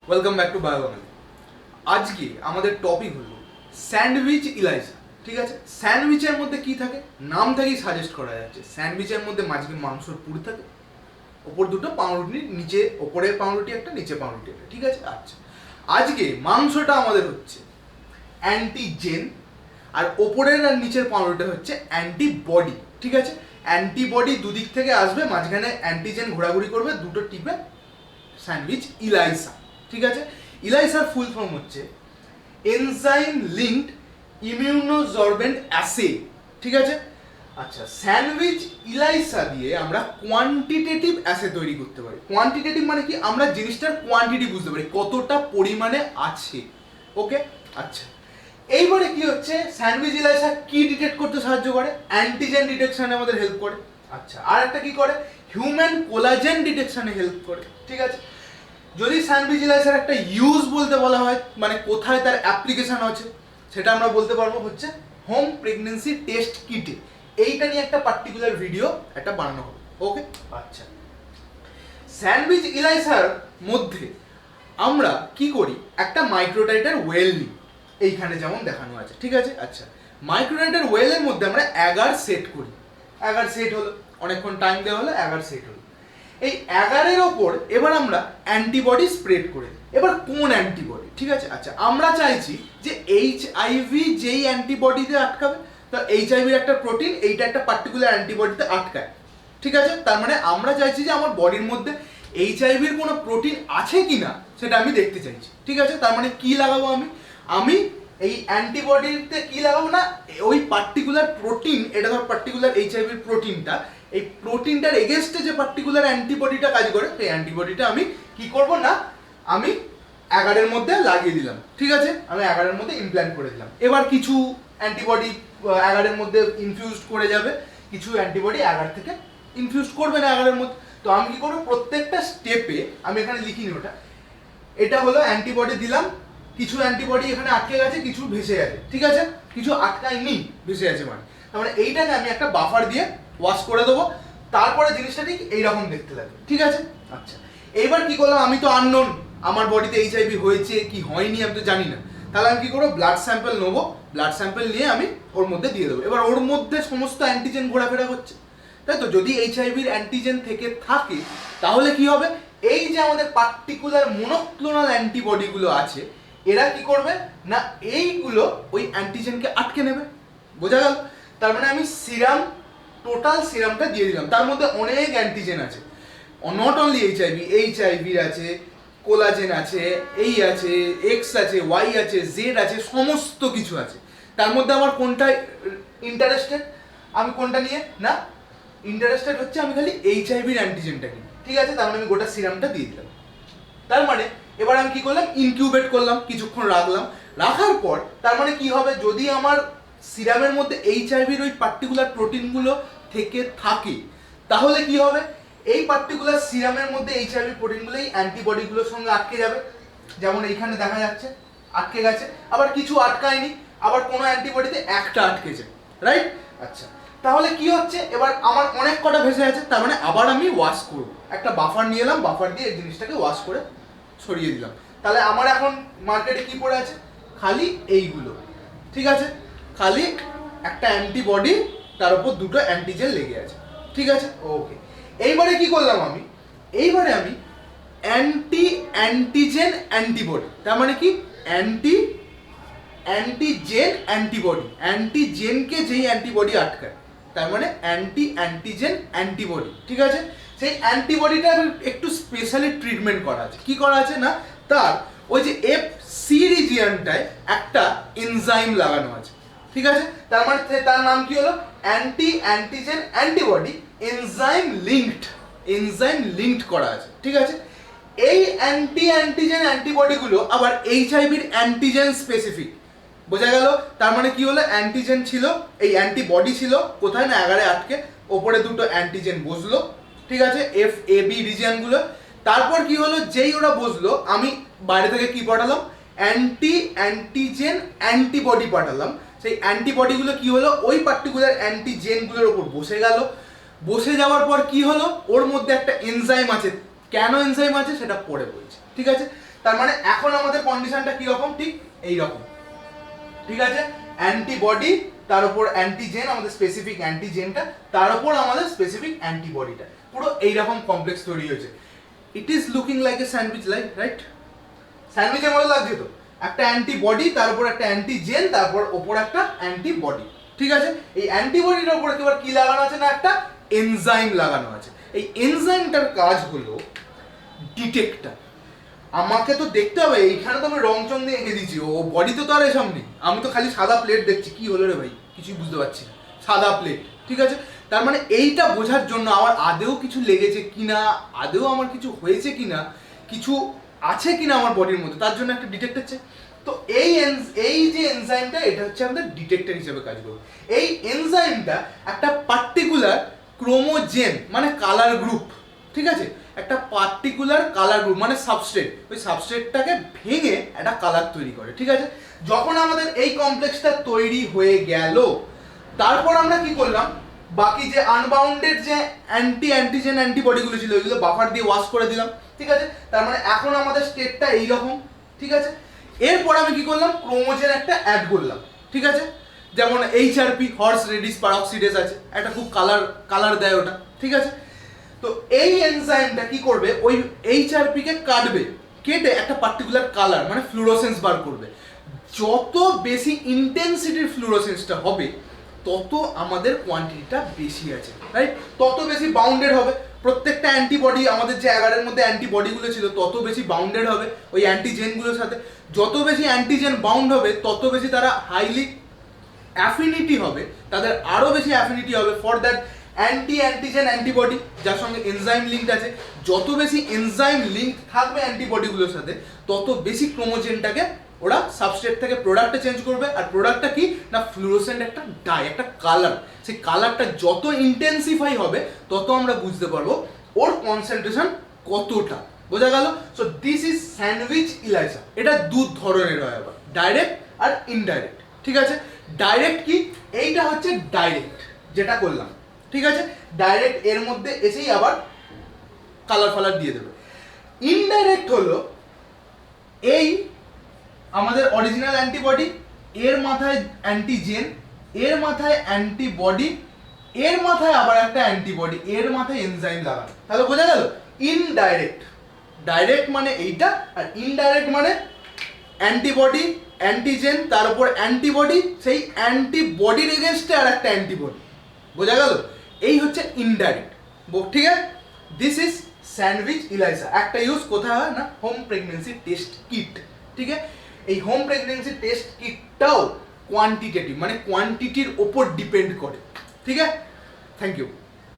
Welcome back to বায়োবাঙালি। আজকে আমাদের topic হলো স্যান্ডউইচ ইলাইসা। ঠিক আছে, স্যান্ডউইচের মধ্যে কি থাকে? নাম থেকেই সাজেস্ট করা যাচ্ছে স্যান্ডউইচের মধ্যে মাংসের পুরি থাকে, ওপর দুটো পাউরুটি, নিচে ওপরের পাউরুটি একটা, নিচে পাউরুটি একটা। ঠিক আছে, আচ্ছা আজকে মাংসটা আমাদের হচ্ছে অ্যান্টিজেন, আর ওপরের আর নিচের পাউরুটি হচ্ছে অ্যান্টিবডি। ঠিক আছে, অ্যান্টিবডি দুদিক থেকে আসবে, মাঝখানে অ্যান্টিজেন ঘোরাঘুরি করবে, দুটো টিপে স্যান্ডউইচ ইলাইসা। ঠিক আছে, ইলাইসার ফুল ফর্ম হচ্ছে এনজাইম লিঙ্কড ইমিউনোসরবেন্ট অ্যাসে। ঠিক আছে, আচ্ছা স্যান্ডউইচ ইলাইসা দিয়ে আমরা কোয়ান্টিটেটিভ অ্যাসে তৈরি করতে পারি। কোয়ান্টিটেটিভ মানে কি? আমরা জিনিসটার কোয়ান্টিটি বুঝতে পারি, কতটা পরিমাণে আছে। ওকে, আচ্ছা এইবারে কি হচ্ছে, স্যান্ডউইচ ইলাইসা কি ডিটেক্ট করতে সাহায্য করে? অ্যান্টিজেন ডিটেকশনে আমাদের হেল্প করে। আচ্ছা আর একটা কি করে? হিউম্যান কোলাজেন ডিটেকশনে হেল্প করে। ঠিক আছে, যদি স্যান্ডউইচ ইলাইসার একটা ইউজ বলতে বলা হয়, মানে কোথায় তার অ্যাপ্লিকেশন আছে, সেটা আমরা বলতে পারবো হচ্ছে হোম প্রেগনেন্সি টেস্ট কিটে। এইটা নিয়ে একটা পার্টিকুলার ভিডিও একটা বানানো হবে। ওকে, আচ্ছা স্যান্ডউইচ ইলাইসার মধ্যে আমরা কি করি, একটা মাইক্রোটাইটার ওয়েল নিই, এইখানে যেমন দেখানো আছে। ঠিক আছে, আচ্ছা মাইক্রোটাইটার ওয়েলের মধ্যে আমরা অ্যাগার সেট করি। অ্যাগার সেট হলো, অনেকক্ষণ টাইম দেওয়া হলো, অ্যাগার সেট হলো। এই অ্যাগারের ওপর এবার আমরা অ্যান্টিবডি স্প্রেড করে। এবার কোন অ্যান্টিবডি? ঠিক আছে, আচ্ছা আমরা চাইছি যে এইচআইভি যেই অ্যান্টিবডিতে আটকাবে, তো এইচআইভির একটা প্রোটিন, এইটা একটা পার্টিকুলার অ্যান্টিবডিতে আটকায়। ঠিক আছে, তার মানে আমরা চাইছি যে আমার বডির মধ্যে এইচআইভির কোনো প্রোটিন আছে কিনা সেটা আমি দেখতে চাইছি। ঠিক আছে, তার মানে কি লাগাবো আমি এই অ্যান্টিবডিতে কি লাগাবো না, ওই পার্টিকুলার প্রোটিন, এটা ধর পার্টিকুলার এইচআইভির প্রোটিনটা, এই প্রোটিনটার এগেনস্টে যে পার্টিকুলার অ্যান্টিবডিটা কাজ করে, সেই অ্যান্টিবডিটা আমি কি করব না, আমি অ্যাগারের মধ্যে লাগিয়ে দিলাম। ঠিক আছে, আমি অ্যাগারের মধ্যে ইমপ্ল্যান্ট করে দিলাম। এবার কিছু অ্যান্টিবডি অ্যাগারের মধ্যে ইনফিউজড করে যাবে, কিছু অ্যান্টিবডি অ্যাগার থেকে ইনফিউজ করবে না অ্যাগারের মধ্যে। তো আমি কি করবো, প্রত্যেকটা স্টেপে আমি এখানে লিখিনি ওটা, এটা হলো অ্যান্টিবডি দিলাম, কিছু অ্যান্টিবডি এখানে আটকে গেছে, কিছু ভেসে গেছে। ঠিক আছে, কিছু আটকায়নি, ভেসে গেছে মানে, তার মানে এইটাকে আমি একটা বাফার দিয়ে ওয়াশ করে দেবো। তারপরে জিনিসটা ঠিক এইরকম দেখতে লাগবে। ঠিক আছে, আচ্ছা এইবার কি করলাম, আমি তো আননোন, আমার বডিতে এইচআইভি হয়েছে কি হয়নি আমি তো জানি না, তাহলে আমি কি করবো, ব্লাড স্যাম্পল নেবো, ব্লাড স্যাম্পল নিয়ে আমি ওর মধ্যে দিয়ে দেবো। এবার ওর মধ্যে সমস্ত অ্যান্টিজেন ঘোরাফেরা করছে, তাই তো? যদি এইচআইভির অ্যান্টিজেন থেকে থাকে তাহলে কি হবে, এই যে আমাদের পার্টিকুলার মনোক্লোনাল অ্যান্টিবডিগুলো আছে, এরা কি করবে না, এইগুলো ওই অ্যান্টিজেনকে আটকে নেবে। বোঝা গেল? তার মানে আমি সিরাম, টোটাল সিরামটা দিয়ে দিলাম, তার মধ্যে অনেক অ্যান্টিজেন আছে, নট অনলি এইচআইভির আছে, কোলাজেন আছে, এই আছে, এক্স আছে, ওয়াই আছে, জেড আছে, সমস্ত কিছু আছে। তার মধ্যে আমার কোনটা ইন্টারেস্টেড, আমি কোনটা নিয়ে না ইন্টারেস্টেড হচ্ছে, আমি খালি এইচআইভির অ্যান্টিজেনটা নিই। ঠিক আছে, তার মানে আমি গোটা সিরামটা দিয়ে দিলাম। তার মানে এবার আমি কি করলাম, ইনকিউবেট করলাম, কিছুক্ষণ রাখলাম, রাখার পর তার মানে কি হবে, যদি আমার সিরামের মধ্যে এইচআইভির ওই পার্টিকুলার প্রোটিনগুলো থেকে থাকে, তাহলে কি হবে, এই পার্টিকুলার সিরামের মধ্যে এইচআইভি প্রোটিনগুলো এই অ্যান্টিবডিগুলোর সঙ্গে আটকে যাবে। যেমন এইখানে দেখা যাচ্ছে আটকে গেছে, আবার কিছু আটকায়নি, আবার কোনো অ্যান্টিবডিতে একটা আটকেছে, রাইট? আচ্ছা তাহলে কি হচ্ছে, এবার আমার অনেক কটা ভেসে আছে, তার মানে আবার আমি ওয়াশ করব, একটা বাফার নিয়ে এলাম, বাফার দিয়ে এই জিনিসটাকে ওয়াশ করে ছড়িয়ে দিলাম। তাহলে আমার এখন মার্কেটে কি পড়ে আছে, খালি এইগুলো। ঠিক আছে, খালি একটা অ্যান্টিবডি, তার উপর দুটো অ্যান্টিজেন লেগে আছে। ঠিক আছে, ওকে। এইবারে কি করলাম আমি, এইবারে আমি অ্যান্টিজেন অ্যান্টিবডি, তার মানে কি অ্যান্টিজেন অ্যান্টিবডি, অ্যান্টিজেনকে যেই অ্যান্টিবডি আটকায়, তার মানে অ্যান্টিজেন অ্যান্টিবডি। ঠিক আছে, সেই অ্যান্টিবডিটা একটু স্পেশালি ট্রিটমেন্ট করা আছে। কি করা আছে না, তার ওই যে এফসি রিজিয়নটায় একটা এনজাইম লাগানো আছে। ঠিক আছে, তার মানে তার নাম কি হলো, অ্যান্টিজেন অ্যান্টিবডি এনজাইম লিঙ্কড করা আছে। ঠিক আছে, এই অ্যান্টিজেন অ্যান্টিবডিগুলো আবার এইচআইভির অ্যান্টিজেন স্পেসিফিক। বোঝা গেল? তার মানে কি হলো, অ্যান্টিজেন ছিল, এই অ্যান্টিবডি ছিল কোথায় না অ্যাগারে আটকে, ওপরে দুটো অ্যান্টিজেন বসলো। ঠিক আছে, FAB রিজিয়নগুলো। তারপর কি হলো, যেই ওরা বসলো, আমি বাইরে থেকে কি পাঠালাম, অ্যান্টিজেন অ্যান্টিবডি পাঠালাম। সেই অ্যান্টিবডিগুলো কি হলো, ওই পার্টিকুলার অ্যান্টিজেনগুলোর ওপর বসে গেল। বসে যাওয়ার পর কি হলো, ওর মধ্যে একটা এনজাইম আছে, কেন এনজাইম আছে সেটা পরে বলছি। ঠিক আছে, তার মানে এখন আমাদের কন্ডিশনটা কি রকম, ঠিক এই রকম, ঠিক আছে। অ্যান্টিবডি তার উপর অ্যান্টিজেন, আমাদের স্পেসিফিক অ্যান্টিজেনটা, তার উপর আমাদের স্পেসিফিক অ্যান্টিবডিটা, পুরো এইরকম কমপ্লেক্স তৈরি হয়েছে। It is looking like a sandwich, like right? স্যান্ডউইচের মতো লাগছে তো, একটা অ্যান্টিবডি, তার উপর একটা অ্যান্টিজেন, তারপর ওপর একটা অ্যান্টিবডি, ঠিক আছে। এই অ্যান্টিবডির উপর এবার কি লাগানো আছে না, একটা এনজাইম লাগানো আছে। এই এনজাইমটার কাজ হলো ডিটেক্টর। আমাকে তো দেখতে হবে, এইখানে তো আমি রং চং দিয়ে এঁকে দিচ্ছি, ও বডি তো তার এসব নেই, আমি তো খালি সাদা প্লেট দেখছি। কি হলো রে ভাই, কিছুই বুঝতে পারছি না, সাদা প্লেট, ঠিক আছে। তার মানে এইটা বোঝার জন্য আমার আদেও কিছু লেগেছে কিনা, আদেও আমার কিছু হয়েছে কিনা, কিছু আছে কিনা আমার বডির মধ্যে, তার জন্য একটা ডিটেক্টর চাই। তো এই যে এনজাইমটা, এটা হচ্ছে আমাদের ডিটেক্টর হিসেবে কাজ করবে। এই এনজাইমটা একটা পার্টিকুলার ক্রোমোজেন মানে কালার গ্রুপ, ঠিক আছে, একটা পার্টিকুলার কালার গ্রুপ মানে সাবস্ট্রেট, ওই সাবস্ট্রেটটাকে ভেঙে একটা কালার তৈরি করে, ঠিক আছে। যখন আমাদের এই কমপ্লেক্সটা তৈরি হয়ে গেল, তারপর আমরা কি করলাম, বাকি যে আনবাউন্ডেড যে অ্যান্টিজেন অ্যান্টিবডিগুলো ছিল ওইগুলো বাফার দিয়ে ওয়াশ করে দিলাম, ঠিক আছে। তার মানে এখন আমাদের স্টেটটা এইরকম, ঠিক আছে। এরপর আমি কি করলাম, ক্রোমোজেন একটা অ্যাড করলাম, ঠিক আছে। যেমন HRP হর্স রেডিস পারঅক্সিডেজ আছে, একটা খুব কালার দেয় ওটা, ঠিক আছে। তো এই এনজাইমটা কি করবে, ওই HRP কে কাটবে, কেটে একটা পার্টিকুলার কালার মানে ফ্লুরোসেন্স বার করবে। যত বেশি ইন্টেন্সিটির ফ্লুরোসেন্সটা হবে, তত আমাদের কোয়ান্টিটিটা বেশি আছে, রাইট? তত বেশি বাউন্ডেড হবে প্রত্যেকটা অ্যান্টিবডি, আমাদের যে 11-এর মধ্যে অ্যান্টিবডিগুলো ছিল তত বেশি বাউন্ডেড হবে ওই অ্যান্টিজেনগুলোর সাথে। যত বেশি অ্যান্টিজেন বাউন্ড হবে, তত বেশি তারা হাইলি অ্যাফিনিটি হবে, তাদের আরও বেশি অ্যাফিনিটি হবে ফর দ্যাট অ্যান্টিজেন অ্যান্টিবডি যার সঙ্গে এনজাইম লিঙ্ক আছে। যত বেশি এনজাইম লিঙ্ক থাকবে অ্যান্টিবডিগুলোর সাথে, তত বেশি ক্রোমোজেনটাকে ওরা সাবস্ট্রেট থেকে প্রোডাক্টে চেঞ্জ করবে। আর প্রোডাক্টটা কি না, ফ্লুরোসেন্ট একটা ডাই, একটা কালার। সেই কালারটা যত ইন্টেন্সিফাই হবে, তত আমরা বুঝতে পারবো ওর কনসেন্ট্রেশন কতটা। বোঝা গেল? So this is sandwich ELISA. এটা দু ধরনের হয় আবার, ডাইরেক্ট আর ইনডাইরেক্ট, ঠিক আছে। ডাইরেক্ট কি, এইটা হচ্ছে ডাইরেক্ট যেটা করলাম, ঠিক আছে। ডাইরেক্ট এর মধ্যে এসেই আবার কালার ফালার দিয়ে দেবে। ইনডাইরেক্ট হলো এই আমাদের অরিজিনাল অ্যান্টিবডি, এর মাথায় অ্যান্টিজেন, এর মাথায় অ্যান্টিবডি, এর মাথায় আবার একটা অ্যান্টিবডি, এর মাথায় এনজাইম লাগানো। তাহলে বোঝা গেল ইনডাইরেক্ট। ডাইরেক্ট মানে এইটা, আর ইনডাইরেক্ট মানে অ্যান্টিবডি, অ্যান্টিজেন, তার উপর অ্যান্টিবডি, সেই অ্যান্টিবডির এগেনস্টে আর একটা অ্যান্টিবডি। বোঝা গেল? এই হচ্ছে ইনডাইরেক্ট, ঠিক আছে। This is sandwich ELISA. একটা ইউজ কোথায় হয় না, হোম প্রেগনেন্সি টেস্ট কিট, ঠিক আছে। এই হোম প্রেগনেন্সি টেস্ট কিটটাও কোয়ান্টিটেটিভ, মানে কোয়ান্টিটির ওপর ডিপেন্ড করে, ঠিক আছে। Thank you.